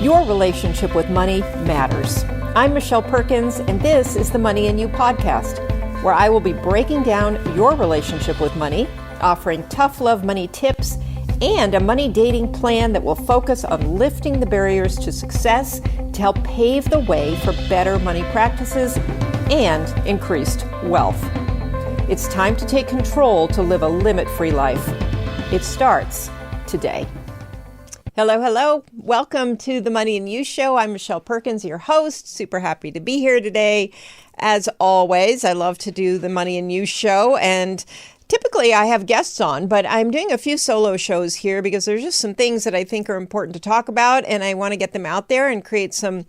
Your relationship with money matters. I'm Michelle Perkins, and this is the Money and You podcast, where I will be breaking down your relationship with money, offering tough love money tips, and a money dating plan that will focus on lifting the barriers to success to help pave the way for better money practices and increased wealth. It's time to take control to live a limit-free life. It starts today. Hello. Welcome to the Money and You Show. I'm Michelle Perkins, your host. Super happy to be here today. As always, I love to do the Money and You Show, and typically I have guests on, but I'm doing a few solo shows here because there's just some things that I think are important to talk about, and I want to get them out there and create some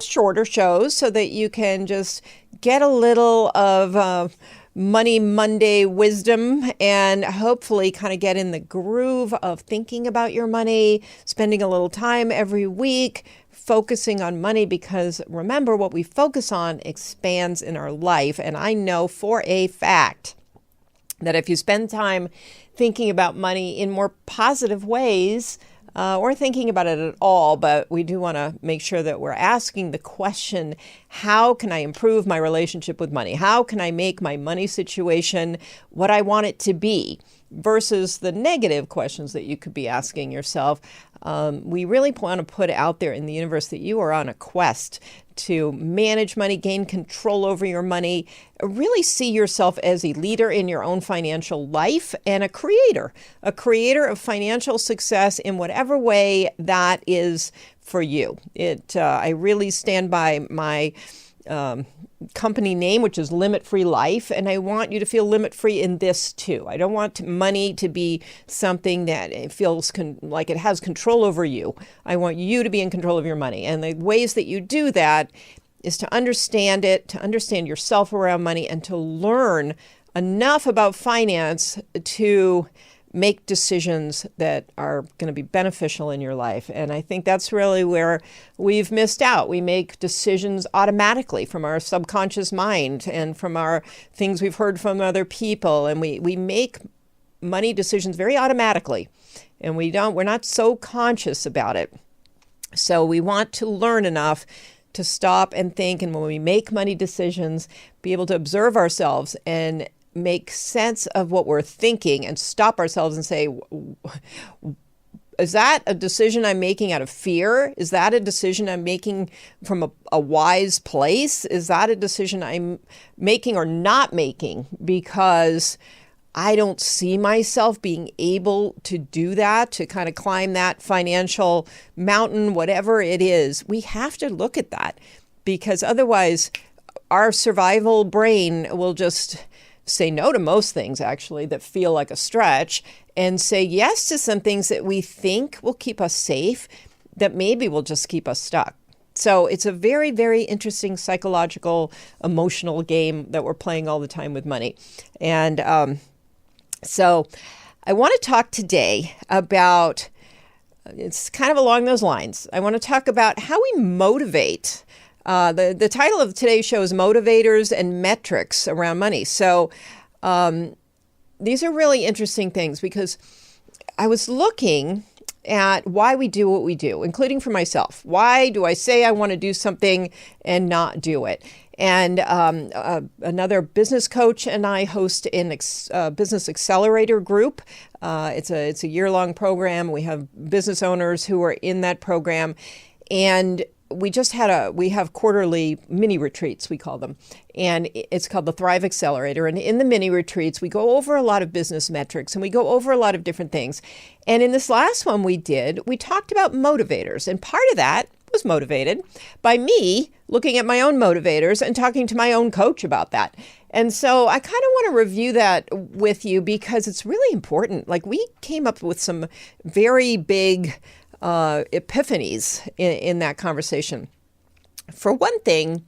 shorter shows so that you can just get a little of Money Monday wisdom and hopefully kind of get in the groove of thinking about your money, spending a little time every week, focusing on money, because remember, what we focus on expands in our life. And I know for a fact that if you spend time thinking about money in more positive ways, or thinking about it at all, but we do want to make sure that we're asking the question, how can I improve my relationship with money? How can I make my money situation what I want it to be? Versus the negative questions that you could be asking yourself. We really want to put out there in the universe that you are on a quest to manage money, gain control over your money, really see yourself as a leader in your own financial life and a creator of financial success in whatever way that is for you. I really stand by my company name, which is Limit Free Life, and I want you to feel limit free in this too. I don't want money to be something that it feels like it has control over you. I want you to be in control of your money, and the ways that you do that is to understand it, to understand yourself around money, and to learn enough about finance to make decisions that are going to be beneficial in your life. And I think that's really where we've missed out. We make decisions automatically from our subconscious mind and from our things we've heard from other people. And we make money decisions very automatically, and we're not so conscious about it. So we want to learn enough to stop and think, and when we make money decisions, be able to observe ourselves and make sense of what we're thinking and stop ourselves and say, is that a decision I'm making out of fear? Is that a decision I'm making from a wise place? Is that a decision I'm making or not making because I don't see myself being able to do that, to kind of climb that financial mountain, whatever it is? We have to look at that, because otherwise our survival brain will just say no to most things, actually, that feel like a stretch, and say yes to some things that we think will keep us safe, that maybe will just keep us stuck. So it's a very, very interesting psychological, emotional game that we're playing all the time with money. And so I want to talk today about, it's kind of along those lines. I want to talk about how we motivate. The title of today's show is Motivators and Metrics Around Money. So these are really interesting things, because I was looking at why we do what we do, including for myself. Why do I say I want to do something and not do it? And another business coach and I host a business accelerator group. It's a year-long program. We have business owners who are in that program, and we have quarterly mini retreats, we call them, and it's called the Thrive Accelerator. And in the mini retreats, we go over a lot of business metrics and we go over a lot of different things. And in this last one we talked about motivators, and part of that was motivated by me looking at my own motivators and talking to my own coach about that. And so I kind of want to review that with you, because it's really important. Like, we came up with some very big epiphanies in that conversation. For one thing,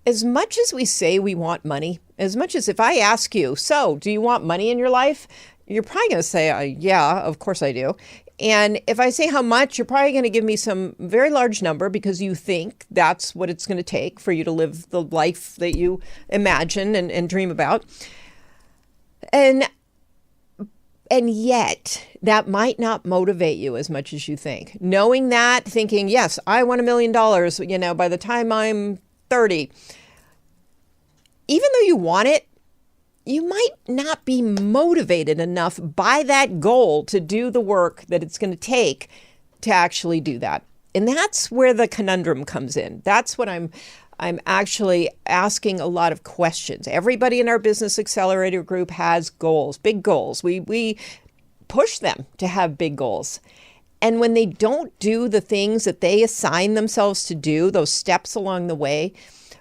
as much as we say we want money, as much as if I ask you, so do you want money in your life? You're probably going to say, yeah, of course I do. And if I say how much, you're probably going to give me some very large number, because you think that's what it's going to take for you to live the life that you imagine and dream about. And And yet, that might not motivate you as much as you think. Knowing that, thinking, yes, I want $1 million, by the time I'm 30. Even though you want it, you might not be motivated enough by that goal to do the work that it's going to take to actually do that. And that's where the conundrum comes in. That's what I'm actually asking a lot of questions. Everybody in our Business Accelerator group has goals, big goals. We push them to have big goals. And when they don't do the things that they assign themselves to do, those steps along the way,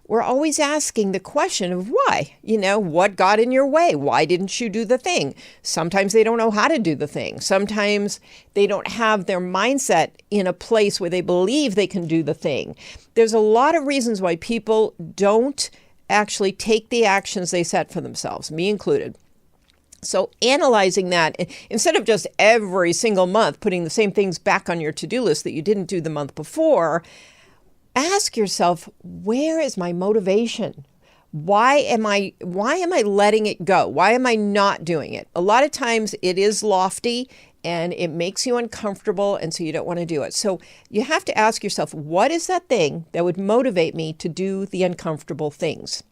we're always asking the question of why. What got in your way? Why didn't you do the thing? Sometimes they don't know how to do the thing. Sometimes they don't have their mindset in a place where they believe they can do the thing. There's a lot of reasons why people don't actually take the actions they set for themselves, me included. So analyzing that, instead of just every single month putting the same things back on your to-do list that you didn't do the month before, ask yourself, where is my motivation? Why am I letting it go? Why am I not doing it? A lot of times it is lofty and it makes you uncomfortable, and so you don't want to do it. So you have to ask yourself, what is that thing that would motivate me to do the uncomfortable things?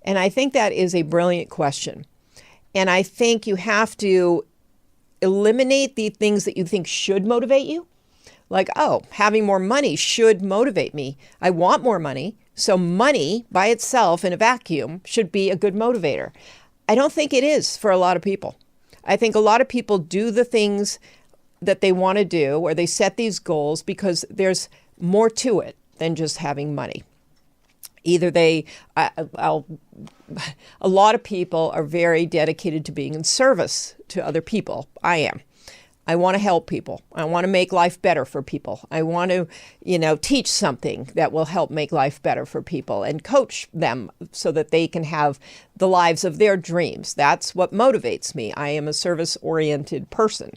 And I think that is a brilliant question. And I think you have to eliminate the things that you think should motivate you. Like, having more money should motivate me. I want more money. So money by itself in a vacuum should be a good motivator. I don't think it is for a lot of people. I think a lot of people do the things that they want to do, or they set these goals because there's more to it than just having money. Either a lot of people are very dedicated to being in service to other people. I am. I want to help people. I want to make life better for people. I want to, teach something that will help make life better for people and coach them so that they can have the lives of their dreams. That's what motivates me. I am a service-oriented person.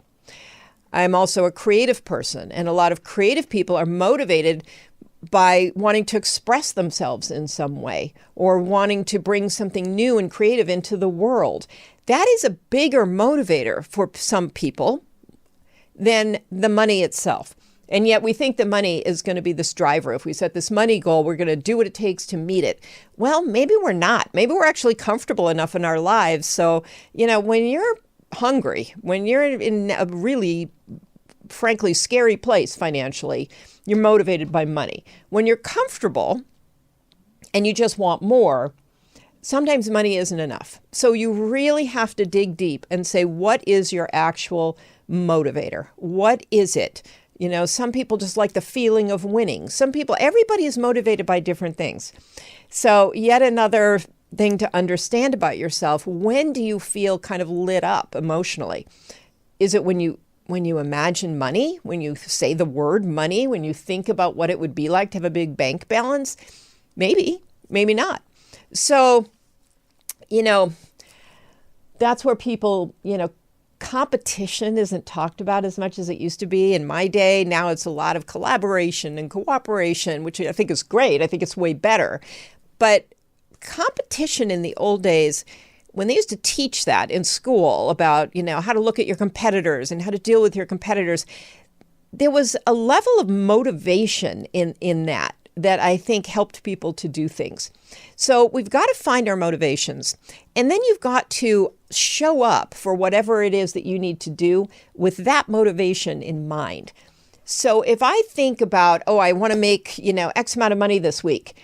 I'm also a creative person, and a lot of creative people are motivated by wanting to express themselves in some way or wanting to bring something new and creative into the world. That is a bigger motivator for some people than the money itself. And yet we think the money is going to be this driver. If we set this money goal, we're going to do what it takes to meet it. Well, maybe we're not. Maybe we're actually comfortable enough in our lives. So, when you're hungry, when you're in a really, frankly, scary place financially, you're motivated by money. When you're comfortable and you just want more, sometimes money isn't enough. So you really have to dig deep and say, what is your actual motivator? What is it? Some people just like the feeling of winning. Everybody is motivated by different things. So yet another thing to understand about yourself, when do you feel kind of lit up emotionally? Is it when you imagine money, when you say the word money, when you think about what it would be like to have a big bank balance? Maybe, maybe not. So, that's where people, competition isn't talked about as much as it used to be in my day. Now it's a lot of collaboration and cooperation, which I think is great. I think it's way better. But competition in the old days, when they used to teach that in school about, how to look at your competitors and how to deal with your competitors, there was a level of motivation in that I think helped people to do things. So we've got to find our motivations. And then you've got to show up for whatever it is that you need to do with that motivation in mind. So if I think about, I want to make, X amount of money this week,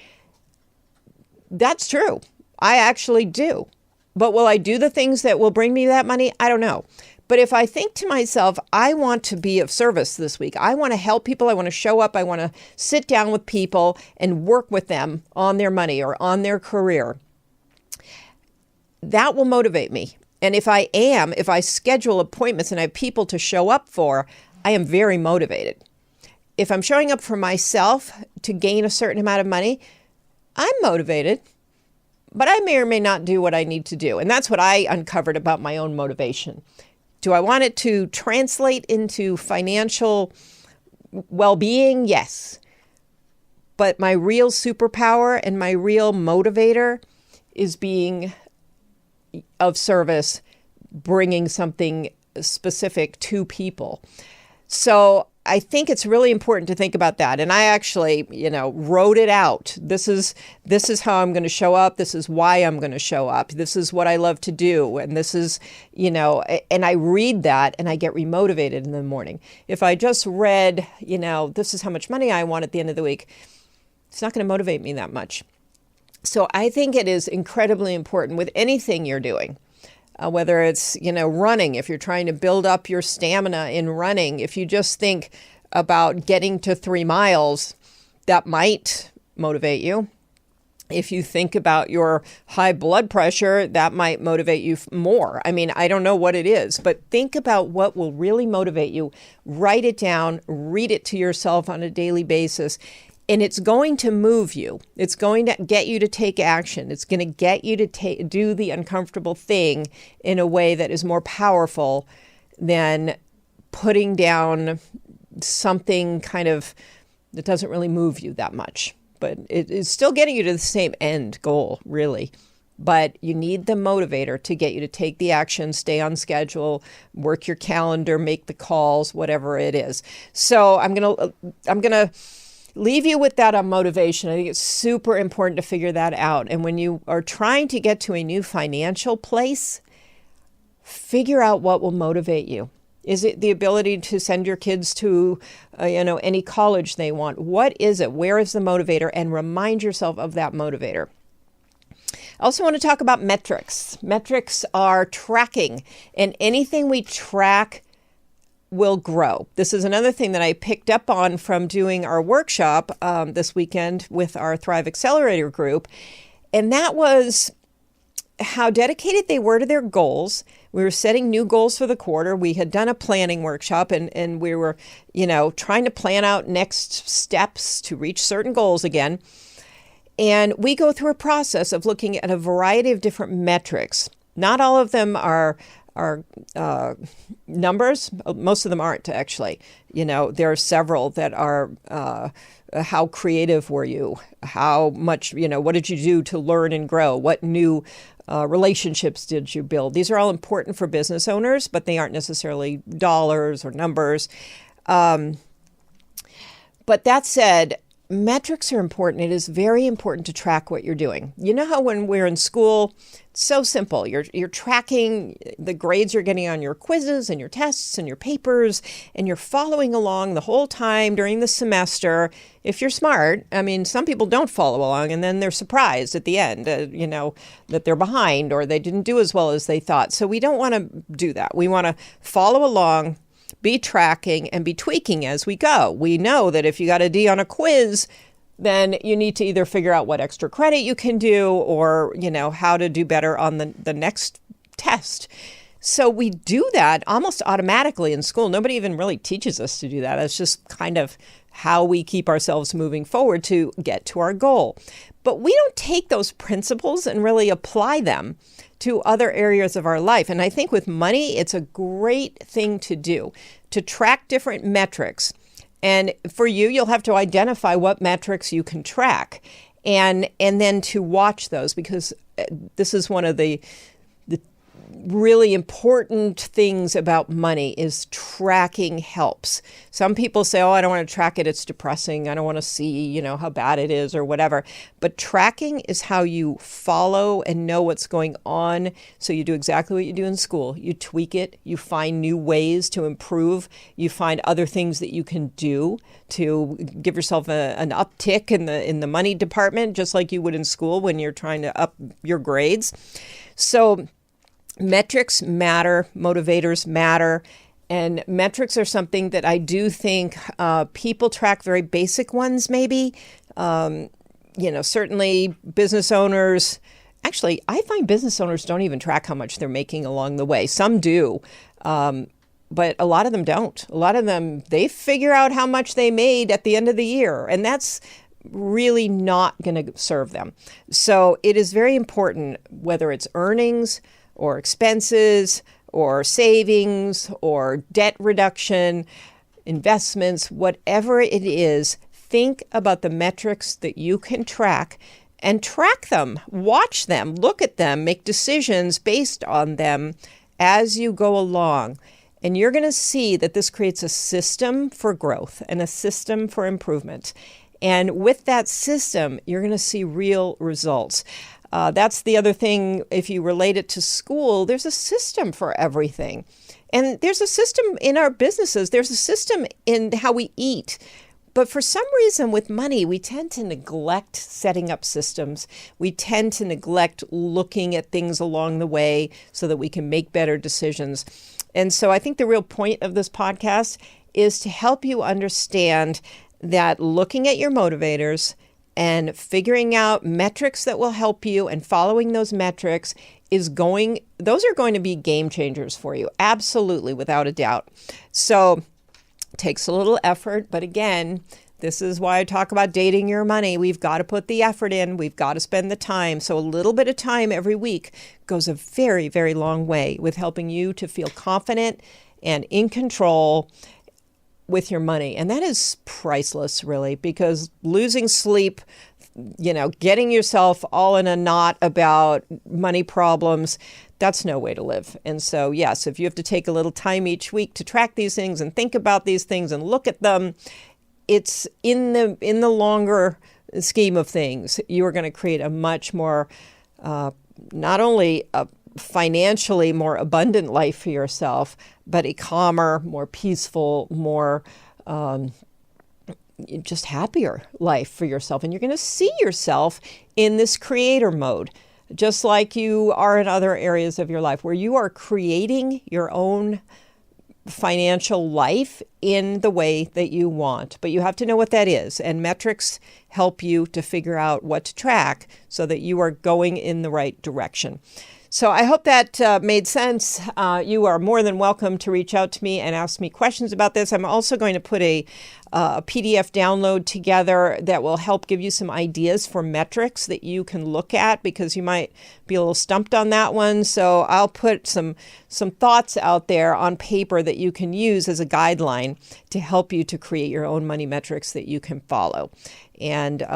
that's true. I actually do. But will I do the things that will bring me that money? I don't know. But if I think to myself, I want to be of service this week, I want to help people, I want to show up, I want to sit down with people and work with them on their money or on their career, that will motivate me. And if I schedule appointments and I have people to show up for, I am very motivated. If I'm showing up for myself to gain a certain amount of money, I'm motivated. But I may or may not do what I need to do. And that's what I uncovered about my own motivation. Do I want it to translate into financial well-being? Yes. But my real superpower and my real motivator is being of service, bringing something specific to people. So I think it's really important to think about that. And I actually, wrote it out. This is how I'm going to show up. This is why I'm going to show up. This is what I love to do. And this is, and I read that and I get remotivated in the morning. If I just read, this is how much money I want at the end of the week, it's not going to motivate me that much. So I think it is incredibly important with anything you're doing. Whether it's, running, if you're trying to build up your stamina in running, if you just think about getting to 3 miles, that might motivate you. If you think about your high blood pressure, that might motivate you more. I mean, I don't know what it is, but think about what will really motivate you. Write it down, read it to yourself on a daily basis. And it's going to move you. It's going to get you to take action. It's going to get you to do the uncomfortable thing in a way that is more powerful than putting down something kind of that doesn't really move you that much. But it is still getting you to the same end goal, really. But you need the motivator to get you to take the action, stay on schedule, work your calendar, make the calls, whatever it is. So I'm gonna leave you with that on motivation. I think it's super important to figure that out. And when you are trying to get to a new financial place, figure out what will motivate you. Is it the ability to send your kids to, any college they want? What is it? Where is the motivator? And remind yourself of that motivator. I also want to talk about metrics. Metrics are tracking, and anything we track will grow. This is another thing that I picked up on from doing our workshop this weekend with our Thrive Accelerator group. And that was how dedicated they were to their goals. We were setting new goals for the quarter. We had done a planning workshop and we were, trying to plan out next steps to reach certain goals again. And we go through a process of looking at a variety of different metrics. Not all of them are numbers. Most of them aren't, actually. There are several that are how creative were you? How much, what did you do to learn and grow? What new relationships did you build? These are all important for business owners, but they aren't necessarily dollars or numbers. But that said, metrics are important. It is very important to track what you're doing. You know how when we're in school, it's so simple. You're tracking the grades you're getting on your quizzes and your tests and your papers, and you're following along the whole time during the semester. If you're smart, I mean, some people don't follow along and then they're surprised at the end, that they're behind or they didn't do as well as they thought. So we don't want to do that. We want to follow along, be tracking, and be tweaking as we go. We know that if you got a D on a quiz, then you need to either figure out what extra credit you can do or, how to do better on the next test. So we do that almost automatically in school. Nobody even really teaches us to do that. It's just kind of how we keep ourselves moving forward to get to our goal. But we don't take those principles and really apply them to other areas of our life. And I think with money, it's a great thing to do, to track different metrics. And for you, you'll have to identify what metrics you can track and then to watch those, because this is one of the really important things about money is tracking helps. Some people say, I don't want to track it. It's depressing. I don't want to see, how bad it is or whatever. But tracking is how you follow and know what's going on. So you do exactly what you do in school. You tweak it. You find new ways to improve. You find other things that you can do to give yourself an uptick in the money department, just like you would in school when you're trying to up your grades. So metrics matter, motivators matter, and metrics are something that I do think people track very basic ones maybe. Certainly business owners, actually, I find business owners don't even track how much they're making along the way. Some do, but a lot of them don't. A lot of them, they figure out how much they made at the end of the year, and that's really not going to serve them. So it is very important, whether it's earnings or expenses or savings or debt reduction, investments, whatever it is, think about the metrics that you can track and track them, watch them, look at them, make decisions based on them as you go along. And you're going to see that this creates a system for growth and a system for improvement. And with that system, you're going to see real results. That's the other thing. If you relate it to school, there's a system for everything. And there's a system in our businesses. There's a system in how we eat. But for some reason with money, we tend to neglect setting up systems. We tend to neglect looking at things along the way so that we can make better decisions. And so I think the real point of this podcast is to help you understand that looking at your motivators and figuring out metrics that will help you and following those metrics those are going to be game changers for you. Absolutely, without a doubt. So it takes a little effort, but again, this is why I talk about dating your money. We've got to put the effort in. We've got to spend the time. So a little bit of time every week goes a very, very long way with helping you to feel confident and in control with your money. And that is priceless, really, because losing sleep, getting yourself all in a knot about money problems, that's no way to live. And so, yes, if you have to take a little time each week to track these things and think about these things and look at them, it's in the longer scheme of things, you are going to create a much more, not only a financially more abundant life for yourself, but a calmer, more peaceful, more just happier life for yourself. And you're going to see yourself in this creator mode, just like you are in other areas of your life, where you are creating your own financial life in the way that you want. But you have to know what that is. And metrics help you to figure out what to track so that you are going in the right direction. So I hope that made sense. You are more than welcome to reach out to me and ask me questions about this. I'm also going to put a PDF download together that will help give you some ideas for metrics that you can look at, because you might be a little stumped on that one. So I'll put some thoughts out there on paper that you can use as a guideline to help you to create your own money metrics that you can follow. And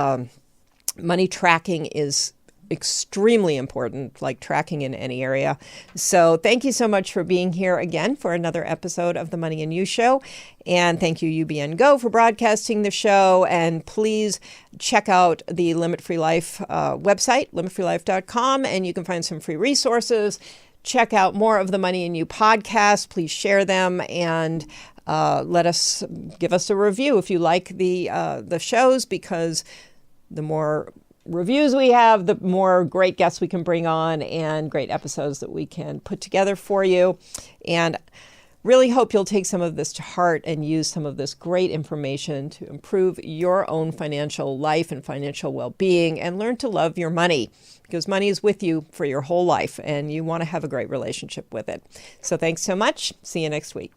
money tracking is extremely important, like tracking in any area. So thank you so much for being here again for another episode of the Money and You Show. And thank you, UBN Go, for broadcasting the show. And please check out the Limit Free Life website, limitfreelife.com, and you can find some free resources. Check out more of the Money and You podcast. Please share them and give us a review if you like the shows, because the more reviews we have, the more great guests we can bring on and great episodes that we can put together for you. And really hope you'll take some of this to heart and use some of this great information to improve your own financial life and financial well-being, and learn to love your money, because money is with you for your whole life and you want to have a great relationship with it. So thanks so much. See you next week.